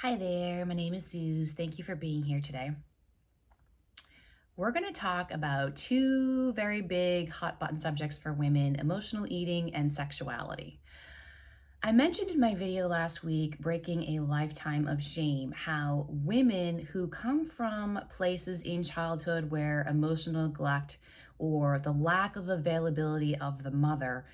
Hi there, my name is Suze. Thank you for being here today. We're going to talk about two very big hot button subjects for women: emotional eating and sexuality. I mentioned in my video last week, Breaking a Lifetime of Shame, how women who come from places in childhood where emotional neglect or the lack of availability of the mother,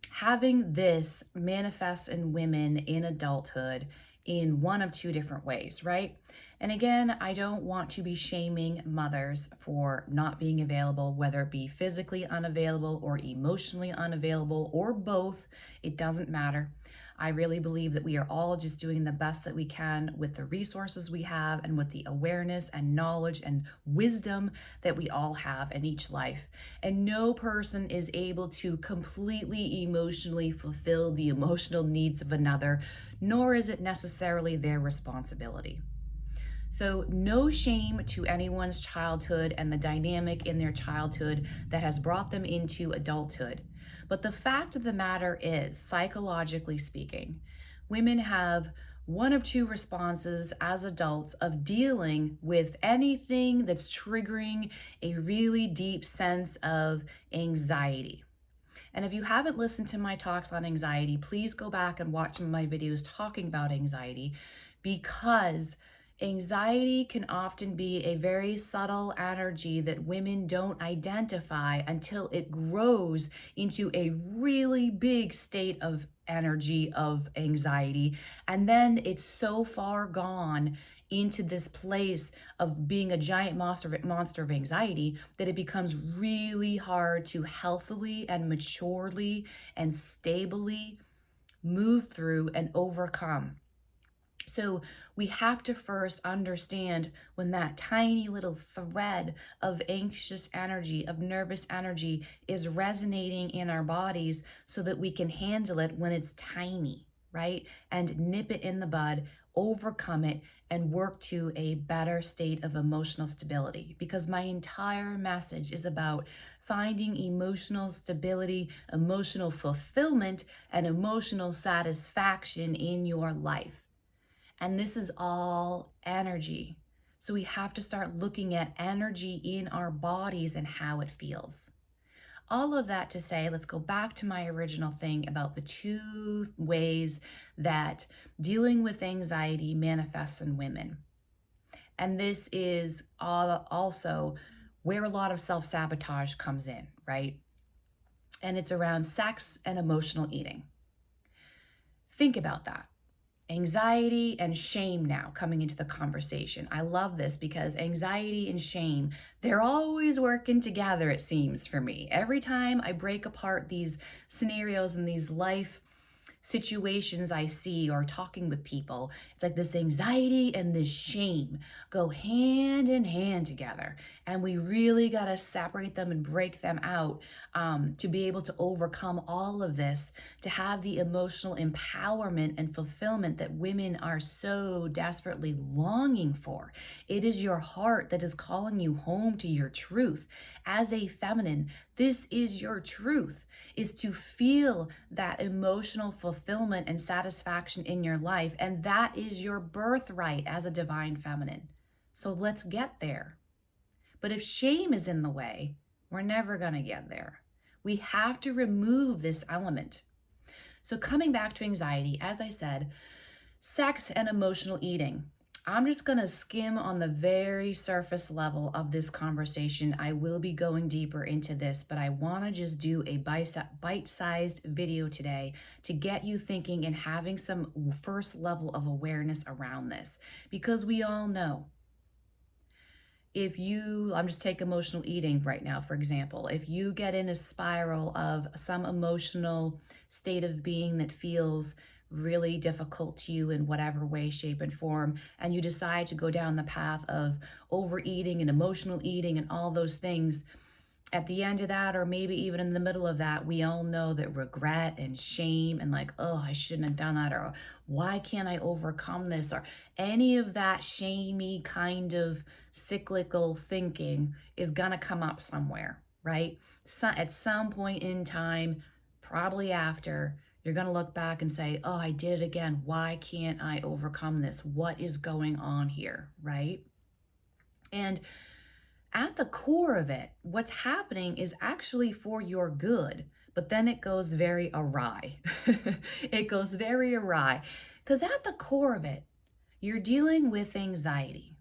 having this manifests in women in adulthood in one of two different ways, right? And again, I don't want to be shaming mothers for not being available, whether it be physically unavailable or emotionally unavailable or both. It doesn't matter. I really believe that we are all just doing the best that we can with the resources we have and with the awareness and knowledge and wisdom that we all have in each life. And no person is able to completely emotionally fulfill the emotional needs of another, nor is it necessarily their responsibility. So, no shame to anyone's childhood and the dynamic in their childhood that has brought them into adulthood. But the fact of the matter is, psychologically speaking, women have one of two responses as adults of dealing with anything that's triggering a really deep sense of anxiety. And if you haven't listened to my talks on anxiety, please go back and watch some of my videos talking about anxiety, because anxiety can often be a very subtle energy that women don't identify until it grows into a really big state of energy of anxiety. And then it's so far gone into this place of being a giant monster of anxiety that it becomes really hard to healthily and maturely and stably move through and overcome. So we have to first understand when that tiny little thread of anxious energy, of nervous energy is resonating in our bodies so that we can handle it when it's tiny, right? And nip it in the bud, overcome it, and work to a better state of emotional stability. Because my entire message is about finding emotional stability, emotional fulfillment, and emotional satisfaction in your life. And this is all energy. So we have to start looking at energy in our bodies and how it feels. All of that to say, let's go back to my original thing about the two ways that dealing with anxiety manifests in women. And this is also where a lot of self-sabotage comes in, right? And it's around sex and emotional eating. Think about that. Anxiety and shame now coming into the conversation. I love this because anxiety and shame, they're always working together, it seems, for me. Every time I break apart these scenarios and these life situations I see or talking with people, it's like this anxiety and this shame go hand in hand together. And we really got to separate them and break them out to be able to overcome all of this, to have the emotional empowerment and fulfillment that women are so desperately longing for. It is your heart that is calling you home to your truth. As a feminine, this is your truth, is to feel that emotional fulfillment and satisfaction in your life. And that is your birthright as a divine feminine. So let's get there. But if shame is in the way, we're never going to get there. We have to remove this element. So coming back to anxiety, as I said, sex and emotional eating. I'm just going to skim on the very surface level of this conversation. I will be going deeper into this, but I want to just do a bite-sized video today to get you thinking and having some first level of awareness around this. Because we all know, I'm just take emotional eating right now, for example, if you get in a spiral of some emotional state of being that feels really difficult to you in whatever way, shape, and form, and you decide to go down the path of overeating and emotional eating and all those things, at the end of that, or maybe even in the middle of that, we all know that regret and shame and like, oh, I shouldn't have done that, or why can't I overcome this, or any of that shamey kind of cyclical thinking is gonna come up somewhere, right? So at some point in time, probably after, You're going to look back and say, oh, I did it again. Why can't I overcome this? What is going on here, right? And at the core of it, what's happening is actually for your good, but then it goes very awry. It goes very awry because at the core of it, you're dealing with anxiety.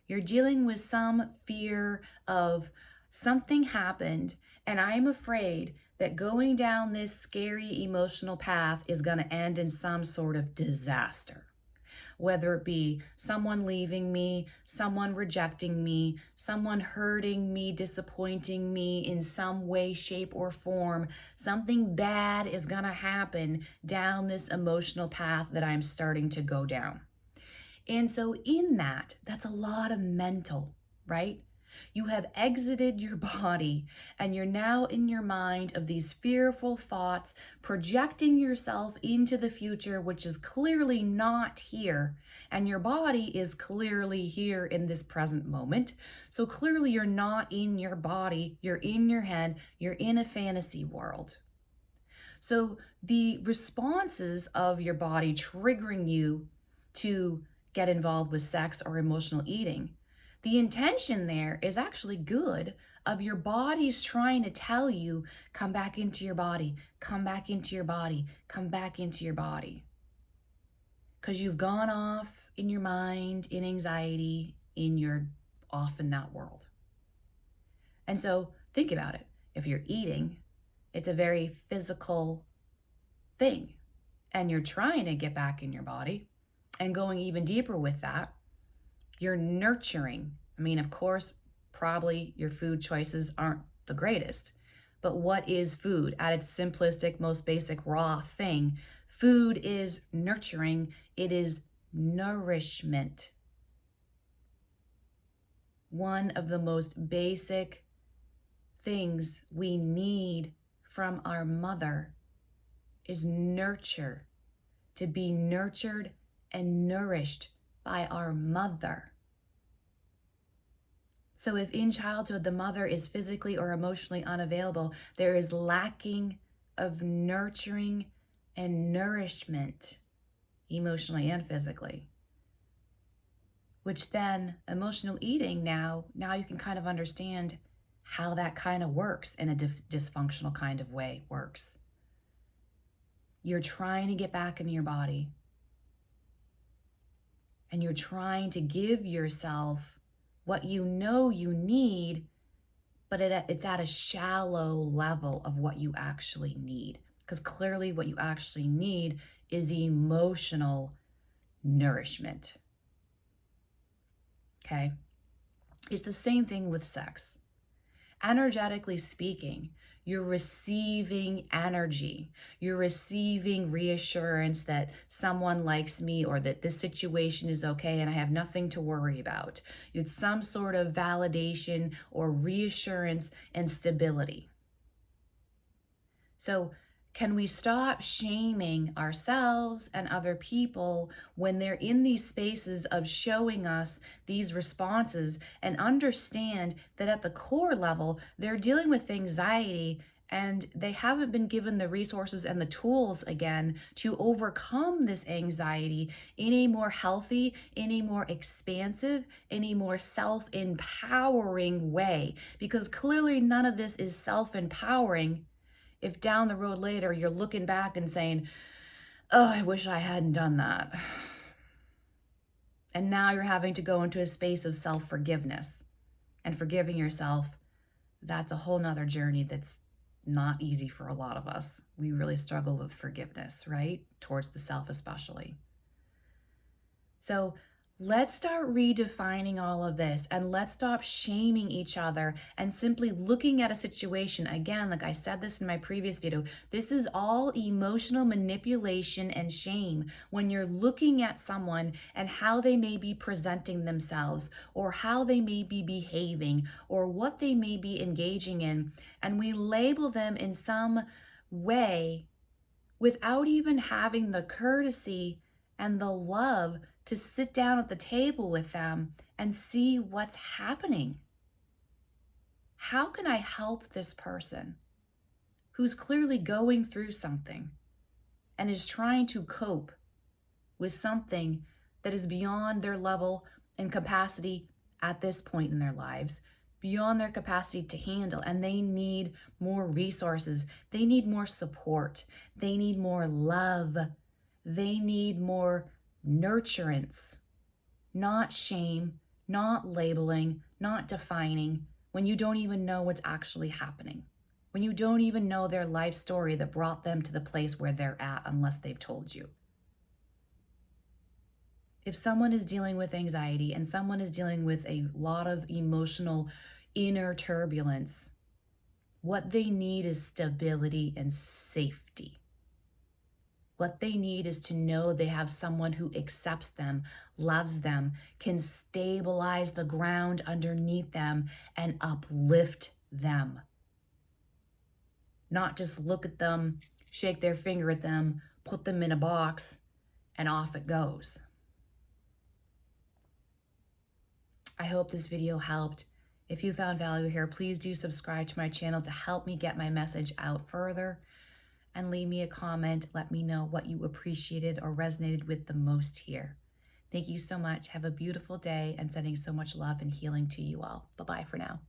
You're dealing with some fear of something happened, and I'm afraid that going down this scary emotional path is going to end in some sort of disaster. Whether it be someone leaving me, someone rejecting me, someone hurting me, disappointing me in some way, shape, or form, something bad is going to happen down this emotional path that I'm starting to go down. And so in that's a lot of mental, right? You have exited your body and you're now in your mind of these fearful thoughts, projecting yourself into the future, which is clearly not here. And your body is clearly here in this present moment. So clearly you're not in your body, you're in your head, you're in a fantasy world. So the responses of your body triggering you to get involved with sex or emotional eating, the intention there is actually good of your body's trying to tell you, come back into your body, come back into your body, come back into your body. Because you've gone off in your mind, in anxiety, off in that world. And so think about it. If you're eating, it's a very physical thing, and you're trying to get back in your body. And going even deeper with that, you're nurturing. I mean, of course, probably your food choices aren't the greatest, but what is food? At its simplistic, most basic, raw thing, food is nurturing. It is nourishment. One of the most basic things we need from our mother is nurture, to be nurtured and nourished by our mother. So if in childhood the mother is physically or emotionally unavailable, there is lacking of nurturing and nourishment, emotionally and physically. Which then emotional eating, now you can kind of understand how that kind of works in a dysfunctional kind of way works. You're trying to get back into your body. And you're trying to give yourself what you know you need, but it's at a shallow level of what you actually need. Because clearly what you actually need is emotional nourishment. Okay? It's the same thing with sex. Energetically speaking, you're receiving energy. You're receiving reassurance that someone likes me or that this situation is okay and I have nothing to worry about. It's some sort of validation or reassurance and stability. So, can we stop shaming ourselves and other people when they're in these spaces of showing us these responses and understand that at the core level, they're dealing with anxiety and they haven't been given the resources and the tools again to overcome this anxiety in a more healthy, in a more expansive, in a more self-empowering way? Because clearly none of this is self-empowering if down the road later you're looking back and saying, oh, I wish I hadn't done that. And now you're having to go into a space of self-forgiveness and forgiving yourself. That's a whole nother journey that's not easy for a lot of us. We really struggle with forgiveness, right? Towards the self especially. So let's start redefining all of this and let's stop shaming each other and simply looking at a situation. Again, like I said this in my previous video, this is all emotional manipulation and shame when you're looking at someone and how they may be presenting themselves or how they may be behaving or what they may be engaging in, and we label them in some way without even having the courtesy and the love to sit down at the table with them and see what's happening. How can I help this person who's clearly going through something? and is trying to cope with something that is beyond their level and capacity at this point in their lives, beyond their capacity to handle, and they need more resources. They need more support. They need more love. They need more nurturance, not shame, not labeling, not defining, when you don't even know what's actually happening, when you don't even know their life story that brought them to the place where they're at unless they've told you. If someone is dealing with anxiety and someone is dealing with a lot of emotional inner turbulence, what they need is stability and safety. What they need is to know they have someone who accepts them, loves them, can stabilize the ground underneath them and uplift them. Not just look at them, shake their finger at them, put them in a box, and off it goes. I hope this video helped. If you found value here, please do subscribe to my channel to help me get my message out further. And leave me a comment. Let me know what you appreciated or resonated with the most here. Thank you so much. Have a beautiful day and sending so much love and healing to you all. Bye-bye for now.